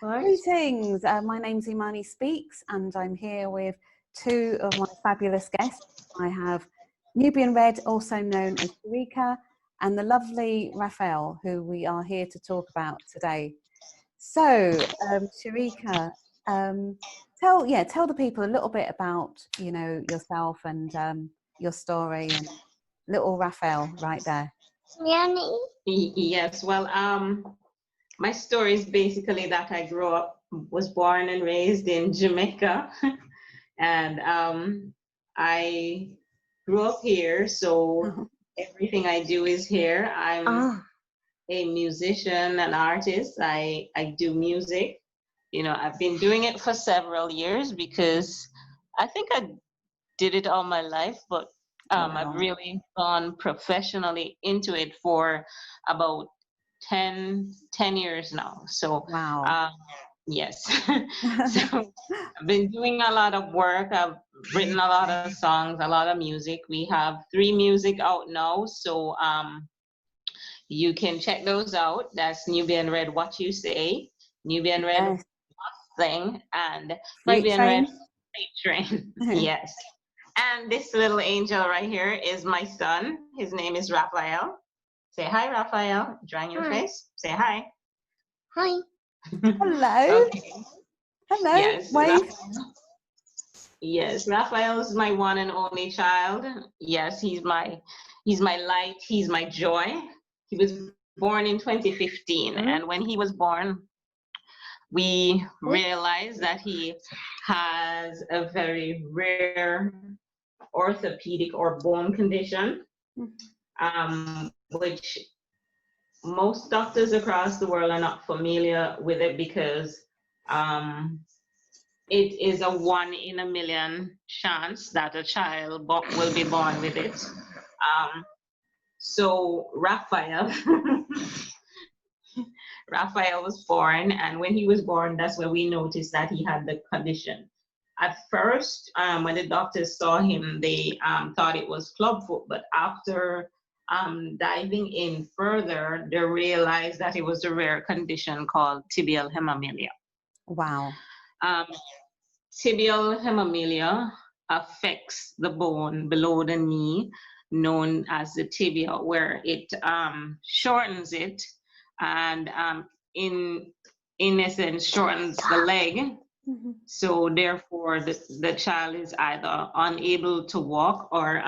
Right. Greetings, my name's Imani Speaks, and I'm here with two of my fabulous guests. I have Nubian Red, also known as Sharika, and the lovely Rafael, who we are here to talk about today. So, Sharika, tell the people a little bit about yourself and your story, and little Rafael right there. Yes, well, my story is basically that I was born and raised in Jamaica, and I grew up here, so everything I do is here. I'm a musician, an artist. I do music. I've been doing it for several years because I think I did it all my life, but I've really gone professionally into it for about 10 years now. So, yes. So I've been doing a lot of work. I've written a lot of songs, a lot of music. We have 3 music out now. So you can check those out. That's Nubian Red, What You Say, Nubian Red, Thing, and Nubian Red, Freight Train. Yes. And this little angel right here is my son. His name is Rafael. Say hi, Rafael. Drawing your face. Say hi. Hi. Hello. Okay. Hello. Yes. Wave. Yes, Rafael is my one and only child. Yes, he's my light. He's my joy. He was born in 2015, and when he was born, we realized that he has a very rare orthopaedic or bone condition, which most doctors across the world are not familiar with it because it is a 1 in a million chance that a child will be born with it. So Rafael was born, and when he was born, that's when we noticed that he had the condition. At first, when the doctors saw him, they thought it was clubfoot, but after diving in further, they realized that it was a rare condition called Tibial Hemimelia. Wow. Tibial Hemimelia affects the bone below the knee, known as the tibia, where it shortens it and in essence shortens the leg. So therefore the child is either unable to walk or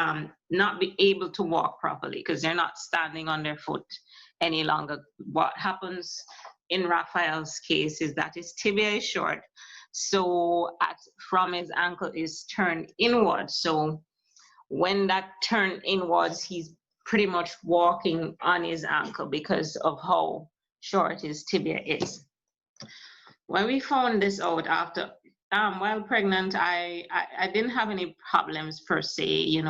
not be able to walk properly because they're not standing on their foot any longer. What happens in Rafael's case is that his tibia is short, so from his ankle is turned inward. So when that turned inwards, he's pretty much walking on his ankle because of how short his tibia is. When we found this out after, while pregnant, I didn't have any problems per se,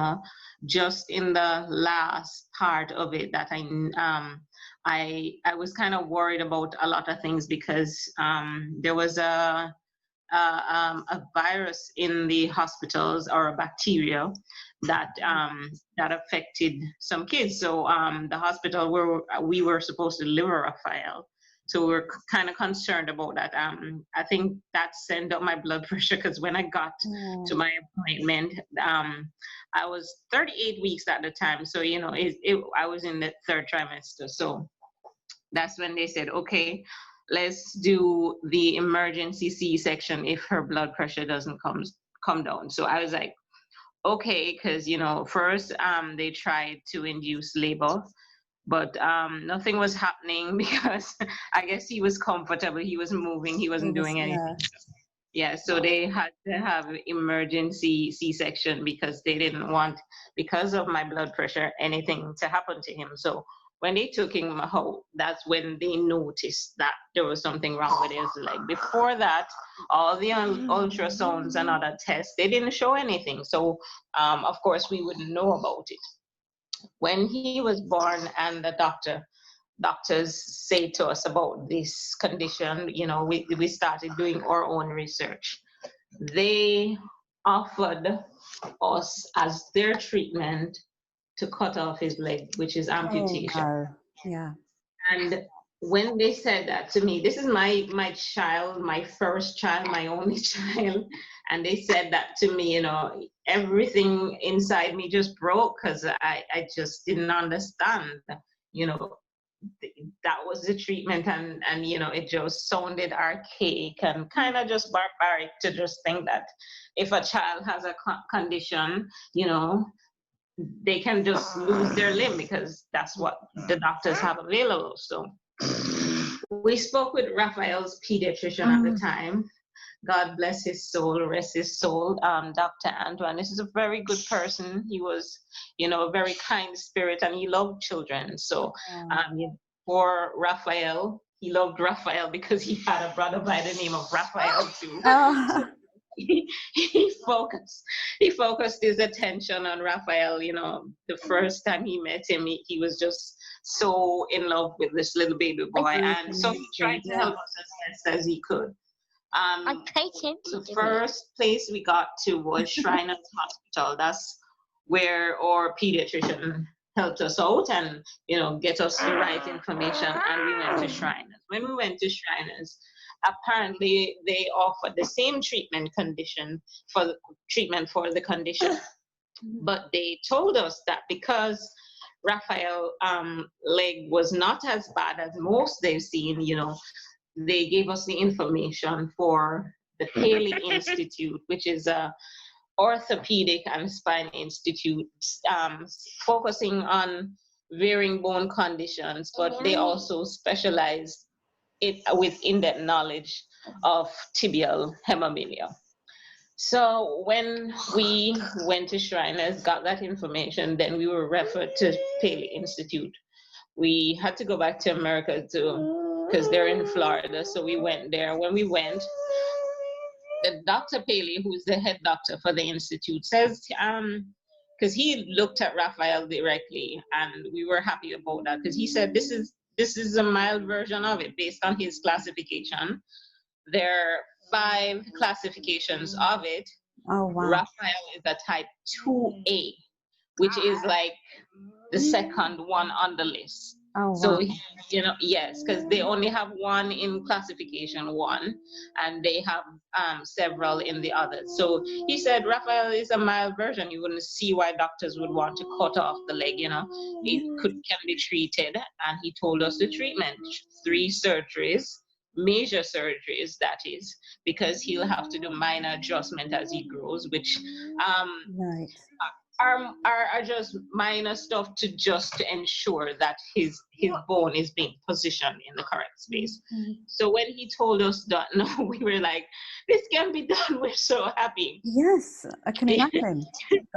just in the last part of it that I was kind of worried about a lot of things because there was a virus in the hospitals, or a bacteria that affected some kids. So the hospital where we were supposed to deliver Rafael, so we were kind of concerned about that. I think that sent up my blood pressure because when I got to my appointment, I was 38 weeks at the time. So I was in the 3rd trimester. So that's when they said, okay, let's do the emergency C-section if her blood pressure doesn't come down. So I was like, okay, because first they tried to induce labor, but nothing was happening because I guess he was comfortable, he was moving, he wasn't doing anything. Yeah, so they had to have emergency C-section because they didn't want, because of my blood pressure, anything to happen to him. So when they took him out, that's when they noticed that there was something wrong with his leg. Before that, all the ultrasounds and other tests, they didn't show anything. So, of course, we wouldn't know about it. When he was born and the doctors say to us about this condition, we started doing our own research. They offered us as their treatment to cut off his leg, which is amputation. Yeah. And when they said that to me, this is my child, my first child, my only child, and they said that to me, you know, everything inside me just broke because I just didn't understand, you know, that was the treatment, and you know, it just sounded archaic and kind of just barbaric to just think that if a child has a condition, you know, they can just lose their limb because that's what the doctors have available. So we spoke with Rafael's pediatrician at the time. God bless his soul, rest his soul, Dr. Antoine. This is a very good person. He was, you know, a very kind spirit, and he loved children. So for Rafael, he loved Rafael because he had a brother by the name of Rafael too. So he focused his attention on Rafael. You know, the first time he met him, he was just so in love with this little baby boy, and so he tried to help us as best as he could. The first place we got to was Shriners Hospital. That's where our pediatrician helped us out and, you know, get us the right information, and we went to Shriners. When we went to Shriners, apparently they offered the same treatment for the condition, but they told us that because Rafael's leg was not as bad as most they've seen, you know, they gave us the information for the Paley Institute, which is a orthopedic and spine institute, focusing on varying bone conditions, but they also specialize with in-depth knowledge of tibial hemimelia. So when we went to Shriners, got that information, then we were referred to Paley Institute. We had to go back to America because they're in Florida, so we went there. When we went, the Dr. Paley, who's the head doctor for the institute, says, because he looked at Rafael directly, and we were happy about that, because he said this is a mild version of it based on his classification. There are 5 classifications of it. Oh, wow. Rafael is a type 2A, which is like the second one on the list. Oh, wow. So, you know, yes, because they only have one in classification 1, and they have several in the others. So he said Rafael is a mild version. You wouldn't see why doctors would want to cut off the leg, you know. It can be treated, and he told us the treatment: 3 surgeries, major surgeries, that is, because he'll have to do minor adjustment as he grows, which right. are just minor stuff to ensure that his bone is being positioned in the correct space. So when he told us that, no, we were like, this can be done. We're so happy. Yes, I can imagine.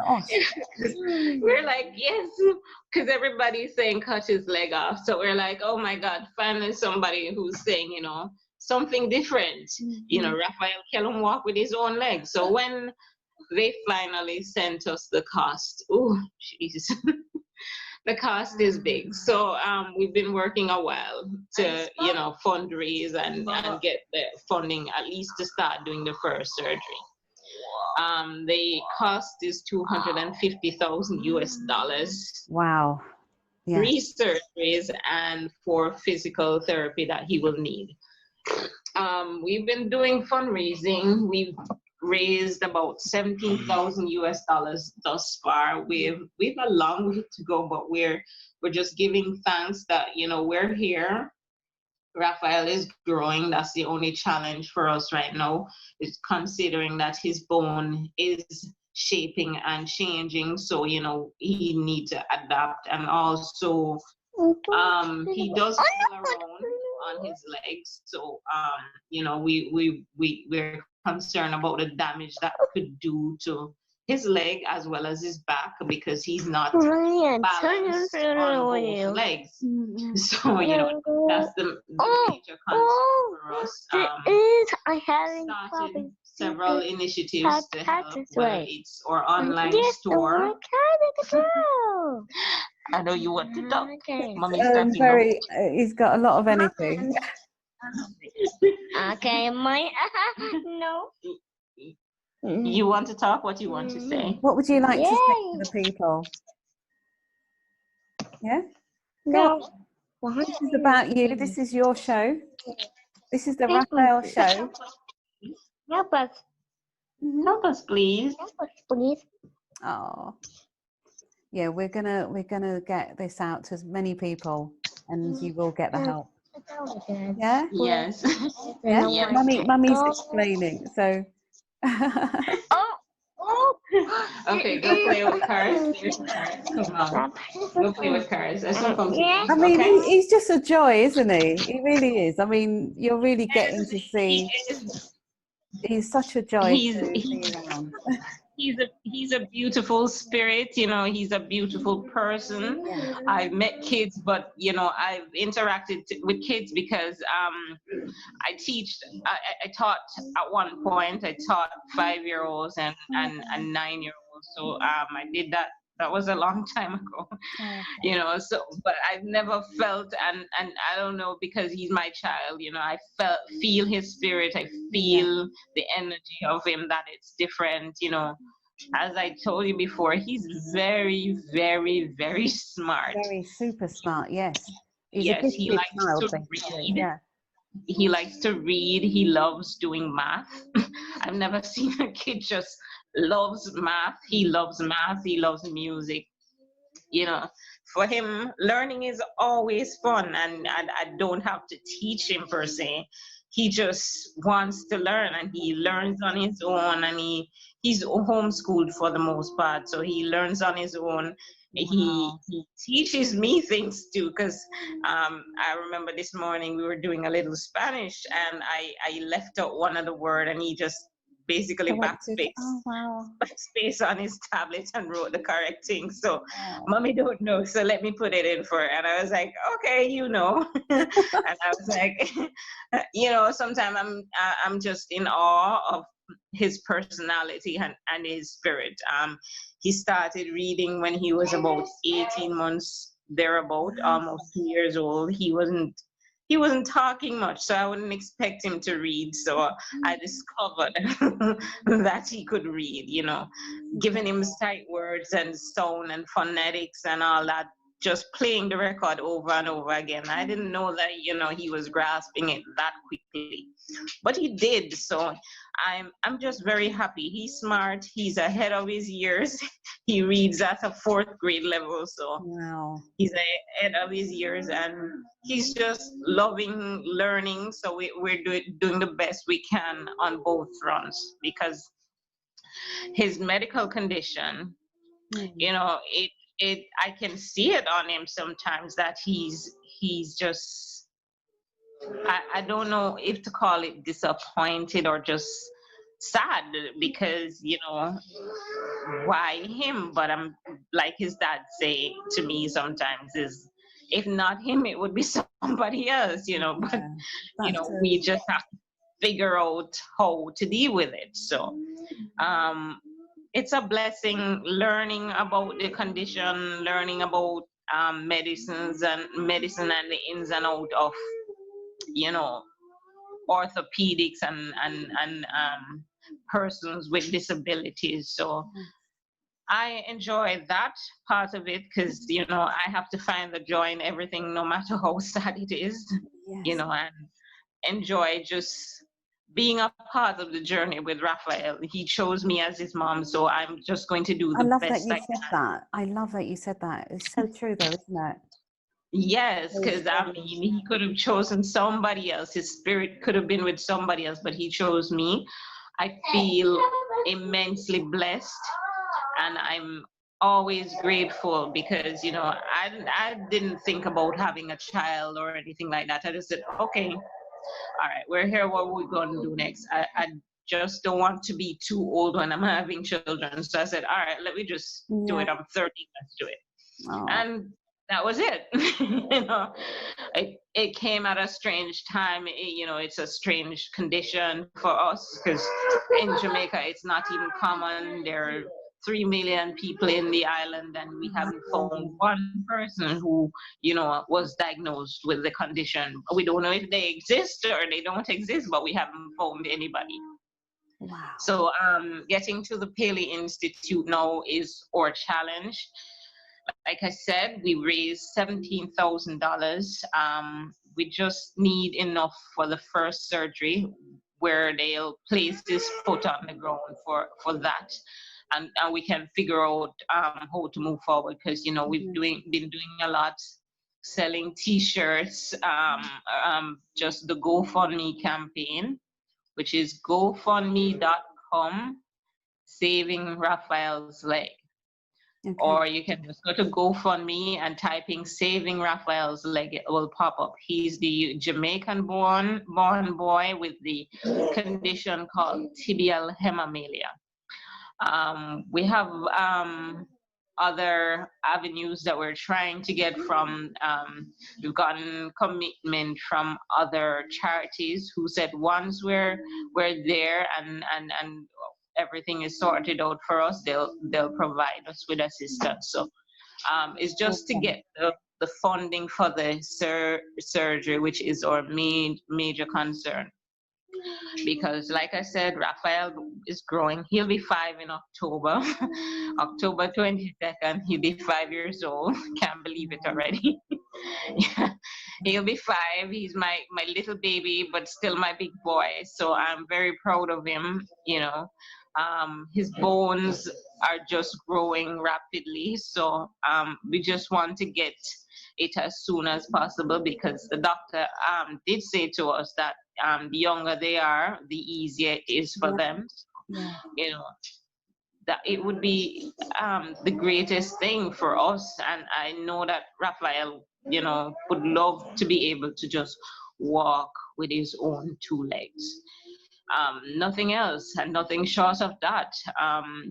Gosh. We're like, yes, because everybody's saying cut his leg off. So we're like, oh my God, finally somebody who's saying, you know, something different. You know, Rafael can walk with his own legs. So when they finally sent us the cost, oh, jeez. The cost is big. So we've been working a while to, you know, fundraise and get the funding at least to start doing the first surgery. The cost is $250,000 US. Wow. Yeah. 3 surgeries and 4 physical therapy that he will need. We've been doing fundraising. We've raised about $17,000 US thus far. We've a long way to go, but we're just giving thanks that, you know, we're here. Rafael is growing. That's the only challenge for us right now, is considering that his bone is shaping and changing. So, you know, he needs to adapt, and also he does pull around on his legs. So, you know, we're concerned about the damage that could do to his leg as well as his back, because he's not balanced on both legs. So, you know, that's the major concern for us. Started several initiatives to help, whether it's our online store. I know you want to talk. Mommy's very. He's got a lot of energy. Okay, no. You want to talk? What do you want to say? What would you like to say to the people? Yeah? No. This is about you. This is your show. This is the Thank Rafael you. show. Help us. Help us, please. Help us, please. Oh, yeah. We're gonna get this out to as many people, and you will get the help. Yeah. Yes. Yeah. Yes. Mummy's explaining. So. Oh. Okay, go play with cars. There's cars. Come on. Go play with cars. That's not comfortable. I mean, Okay. he's just a joy, isn't he? He really is. I mean, you're really getting to see. He's such a joy to be around. He's a beautiful spirit, you know, he's a beautiful person. Yeah. I've met kids, but you know, I've interacted with kids because I taught at one point, I taught 5-year-olds and 9-year-olds. So I did that. That was a long time ago, you know, so, but I've never felt, and I don't know, because he's my child, you know, I feel his spirit, I feel the energy of him, that it's different, you know. As I told you before, he's very, very, very smart. Very super smart, yes. He's yes, a he gifted likes child, to basically. read. Yeah. He likes to read. He loves doing math. I've never seen a kid just loves math. He loves math. He loves music. You know, for him, learning is always fun, and I don't have to teach him per se. He just wants to learn, and he learns on his own, and he's homeschooled for the most part, so he learns on his own. He teaches me things too, because I remember this morning we were doing a little Spanish, and I left out one of the word, and he just basically backspace on his tablet and wrote the correct thing. So mommy don't know, so let me put it in for her. And I was like, okay, you know. And I was like, you know, sometimes I'm just in awe of his personality and his spirit. He started reading when he was about 18 months thereabout, almost 2 years old. He wasn't talking much, so I wouldn't expect him to read. So I discovered that he could read, you know, giving him sight words and sound and phonetics and all that, just playing the record over and over again. I didn't know that, you know, he was grasping it that quickly, but he did. So I'm just very happy. He's smart. He's ahead of his years. He reads at a 4th grade level, so he's ahead of his years, and he's just loving learning. So we're doing the best we can on both fronts, because his medical condition, you know, I can see it on him sometimes that he's just, I don't know if to call it disappointed or just sad, because, you know, why him? But I'm like his dad say to me sometimes is, if not him, it would be somebody else, you know. But you know, we just have to figure out how to deal with it. So it's a blessing learning about the condition, learning about medicine and the ins and out of, you know, orthopedics and persons with disabilities. So I enjoy that part of it, because, you know, I have to find the joy in everything, no matter how sad it is, you know, and enjoy just being a part of the journey with Rafael. He chose me as his mom, so I'm just going to do the best I can. I love that you said that. It's so true though, isn't it? Yes, because I mean, he could have chosen somebody else. His spirit could have been with somebody else, but he chose me. I feel immensely blessed, and I'm always grateful, because, you know, I didn't think about having a child or anything like that. I just said, okay, all right, we're here, what are we going to do next? I just don't want to be too old when I'm having children. So I said, all right, let me just do it. I'm 30, let's do it. And that was it. You know, it came at a strange time. You know, it's a strange condition for us, because in Jamaica, it's not even common. There are 3 million people in the island, and we haven't found one person who, you know, was diagnosed with the condition. We don't know if they exist or they don't exist, but we haven't found anybody. Wow. So getting to the Paley Institute now is our challenge. like I said, we raised $17,000. We just need enough for the first surgery, where they'll place his foot on the ground for that. And we can figure out how to move forward, because, you know, we've been doing a lot, selling T-shirts, just the GoFundMe campaign, which is gofundme.com saving Rafael's leg. Okay. Or you can just go to GoFundMe and typing saving Rafael's leg, it will pop up. He's the Jamaican born boy with the condition called Tibial Hemimelia. We have other avenues that we're trying to get from. We've gotten commitment from other charities who said once we're there and everything is sorted out for us, they'll provide us with assistance. So it's just to get the funding for the surgery, which is our major concern. Because like I said, Rafael is growing. He'll be 5 in October. October 22nd, he'll be 5 years old. Can't believe it already. Yeah. He'll be 5. He's my little baby, but still my big boy. So I'm very proud of him, you know. His bones are just growing rapidly. So we just want to get it as soon as possible, because the doctor did say to us that the younger they are, the easier it is for them. You know, that it would be the greatest thing for us. And I know that Rafael, you know, would love to be able to just walk with his own 2 legs. Nothing else and nothing short of that.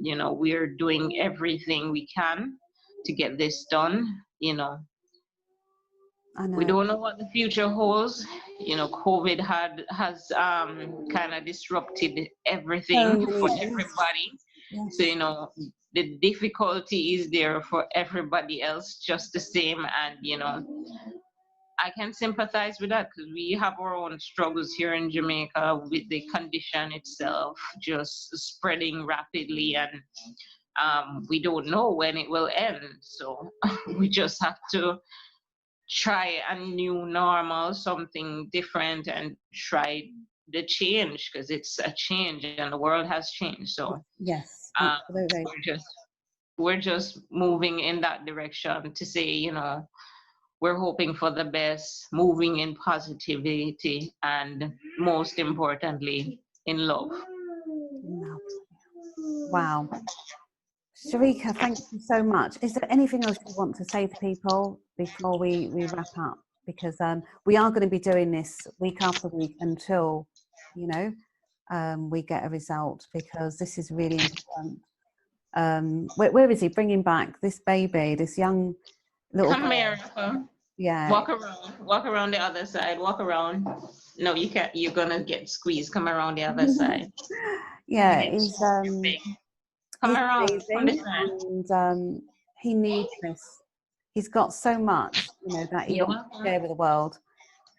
You know, we're doing everything we can to get this done, you know. We don't know what the future holds. You know, COVID has kind of disrupted everything for everybody. Yes. So, you know, the difficulty is there for everybody else just the same. And, you know, I can sympathize with that, because we have our own struggles here in Jamaica with the condition itself just spreading rapidly, and we don't know when it will end. So we just have to try a new normal, something different, and try the change, because it's a change and the world has changed. So yes, we're just moving in that direction to say, you know, we're hoping for the best, moving in positivity, and most importantly, in love. Wow. Sharika, thank you so much. Is there anything else you want to say to people before we wrap up? Because we are going to be doing this week after week until, you know, we get a result, because this is really important. Where is he? Bring him back, this baby, this young little Come boy. here, Rafa. Yeah. Walk around the other side. Walk around. No, you can't. You're gonna get squeezed. Come around the other side. Yeah, he's come around. amazing, and he needs this. He's got so much, you know, that he wants to share with the world,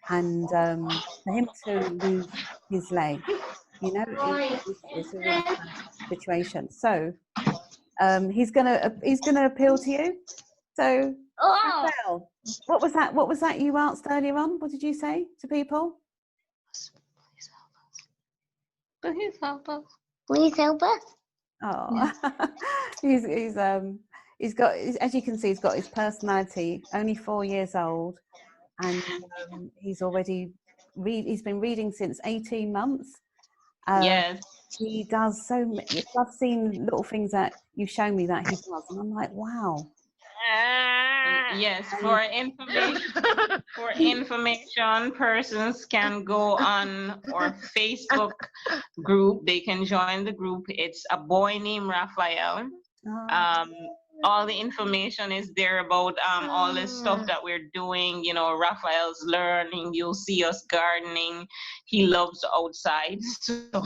and for him to lose his leg, you know, it's a really sad situation. So he's gonna appeal to you. So, Rafael, what was that you asked earlier on? What did you say to people? Please help us. Please help us. Oh, he's got, as you can see, he's got his personality. Only 4 years old, and he's already he's been reading since 18 months. Yes. He does so much. I've seen little things that you've shown me that he does, and I'm like, wow. Yes, for information, persons can go on our Facebook group. They can join the group. It's a boy named Rafael. All the information is there about all the stuff that we're doing. You know, Rafael's learning. You'll see us gardening. He loves outside, so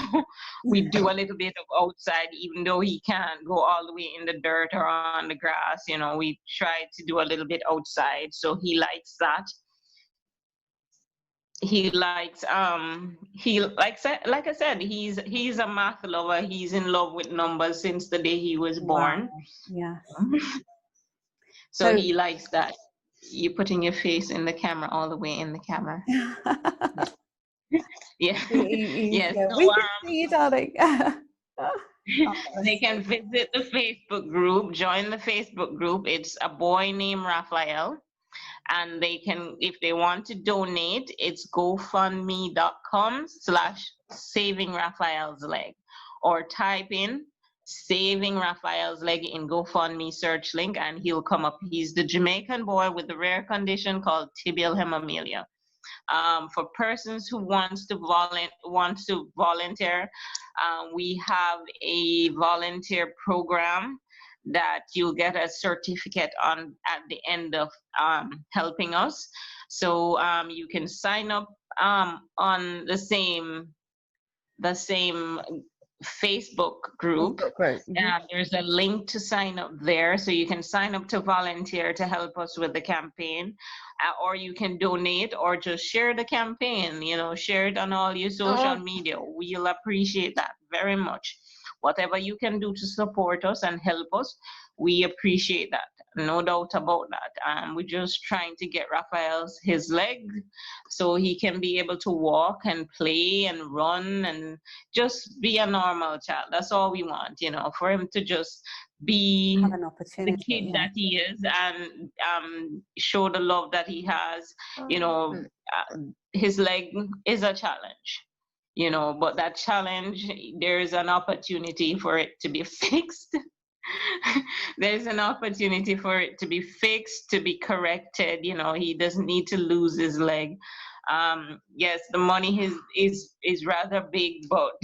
we do a little bit of outside, even though he can't go all the way in the dirt or on the grass. You know, we try to do a little bit outside, so he likes that. He likes like I said, he's a math lover. He's in love with numbers since the day he was born. Wow. Yeah. So he likes that. You putting your face in the camera, all the way in the camera. Yeah. Yes. Yeah, So, we can see you, darling. they can visit the Facebook group, join the Facebook group. It's a boy named Rafael. And they can, if they want to donate, it's gofundme.com/saving Raphael's leg, or type in saving Raphael's leg in GoFundMe search link and he'll come up. He's the Jamaican boy with the rare condition called Tibial Hemimelia. For persons who want to volunteer, we have a volunteer program that you'll get a certificate on at the end of helping us. So you can sign up on the same Facebook group. There's a link to sign up there, so you can sign up to volunteer to help us with the campaign, or you can donate or just share the campaign, share it on all your social media. We'll appreciate that very much. Whatever you can do to support us and help us, we appreciate that. No doubt about that. We're just trying to get Raphael's his leg so he can be able to walk and play and run and just be a normal child. That's all we want, for him to just be have an opportunity, the kid that he is, and show the love that he has. His leg is a challenge, but that challenge, there's an opportunity for it to be fixed. There's an opportunity for it to be fixed, to be corrected. He doesn't need to lose his leg. Yes, the money is rather big, but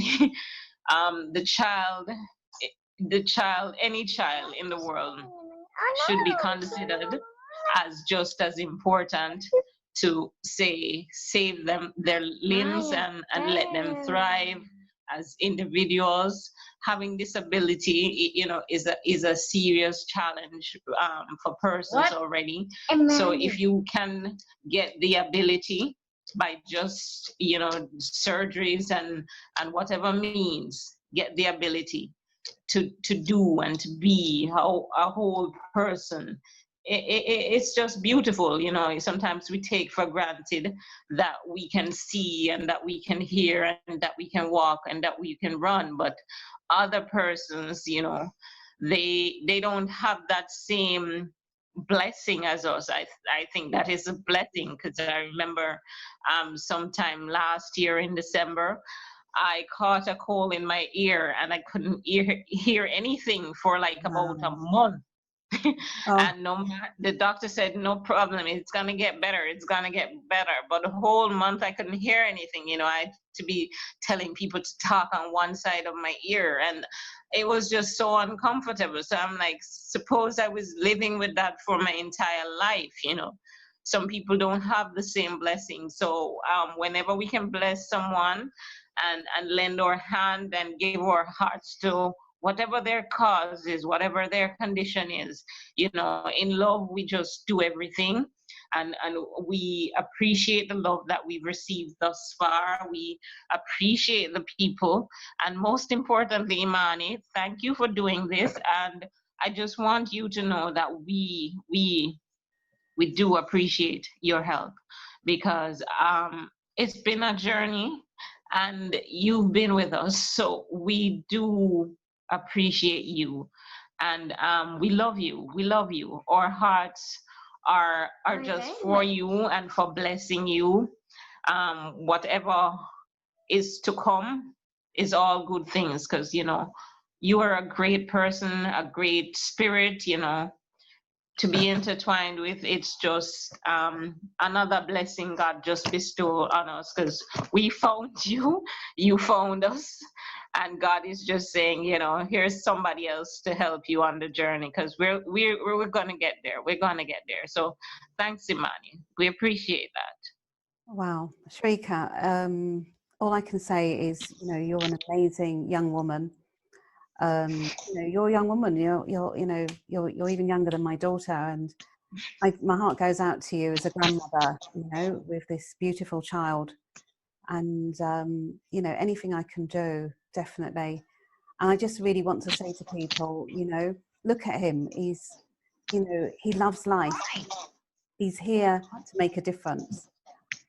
any child in the world should be considered as just as important to save them their limbs and let them thrive as individuals. Having disability, is a serious challenge for persons already. So if you can get the ability by just surgeries and whatever means, get the ability to do and to be a whole person, it's just beautiful. Sometimes we take for granted that we can see and that we can hear and that we can walk and that we can run, but other persons, they don't have that same blessing as us. I think that is a blessing, because I remember sometime last year in December, I caught a cold in my ear and I couldn't hear anything for like about a month. And the doctor said, no problem, it's gonna get better, but the whole month I couldn't hear anything. I had to be telling people to talk on one side of my ear, and it was just so uncomfortable. So I'm like, suppose I was living with that for my entire life. Some people don't have the same blessing. So whenever we can bless someone and lend our hand and give our hearts to whatever their cause is, whatever their condition is, in love, we just do everything. And we appreciate the love that we've received thus far. We appreciate the people. And most importantly, Imani, thank you for doing this. And I just want you to know that we do appreciate your help, because it's been a journey and you've been with us. So we do appreciate you, and we love you. Our hearts are just for you and for blessing you. Whatever is to come is all good things, because you are a great person, a great spirit, to be intertwined with. It's just another blessing God just bestowed on us, because we found you, you found us, and God is just saying, here's somebody else to help you on the journey, because we're gonna get there. So thanks, Imani. We appreciate that. Wow, Shrika, all I can say is, you're an amazing young woman. You're a young woman. You're even younger than my daughter, and my heart goes out to you as a grandmother. With this beautiful child, and anything I can do, definitely. And I just really want to say to people, look at him. He's you know, he loves life. He's here to make a difference.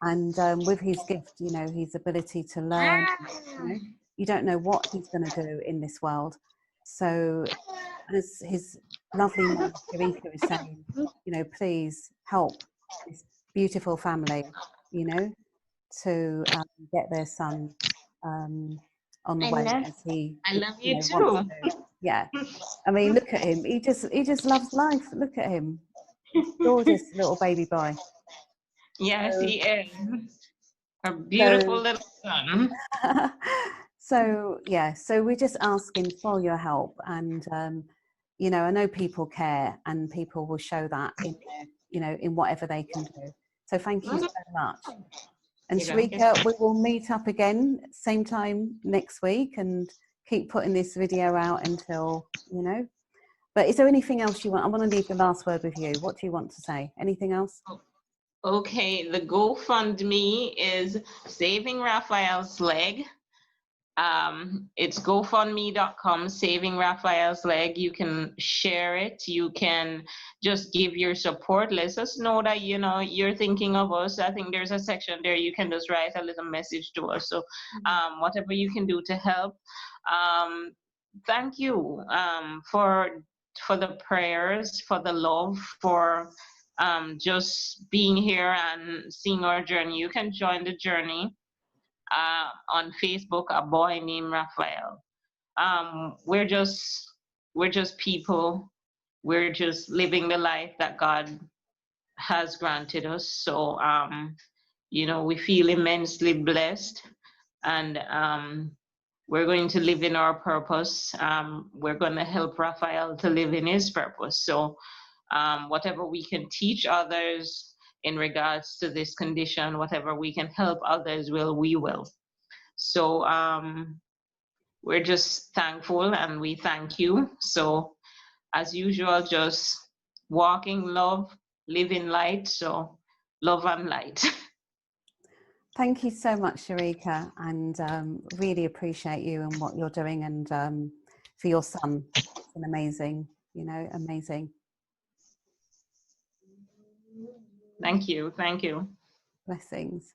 And with his gift, you know, his ability to learn, you know, you don't know what he's going to do in this world. So as his lovely mum, Eureka, is saying, you know, please help this beautiful family, you know, to get their son on the I way love- as he, I love you know, too. wants to. Yeah. I mean, look at him. He just loves life. Look at him. Gorgeous little baby boy. Yes, So- he is. A beautiful little son. So yeah, so we're just asking for your help, and you know, I know people care, and people will show that in their, you know, in whatever they can do. So thank you so much. And You don't Sharika, we will meet up again same time next week, and keep putting this video out until, you know. But is there anything else you want? I want to leave the last word with you. What do you want to say? Anything else? Okay, the GoFundMe is Saving Rafael's Leg. It's gofundme.com, Saving Rafael's Leg. You can share it. You can just give your support. Let us know that, you know, you're thinking of us. I think there's a section there you can just write a little message to us. So whatever you can do to help. Thank you for the prayers, for the love, for just being here and seeing our journey. You can join the journey on Facebook, A Boy Named Rafael. We're just people. We're just living the life that God has granted us. So you know, we feel immensely blessed, and we're going to live in our purpose. We're going to help Rafael to live in his purpose. So whatever we can teach others in regards to this condition, whatever we can help others we will. So we're just thankful, and we thank you. So as usual, just walking love, living light. So love and light. Thank you so much, Sharika, and really appreciate you and what you're doing, and for your son. It's an amazing, you know, amazing. Thank you. Thank you. Blessings.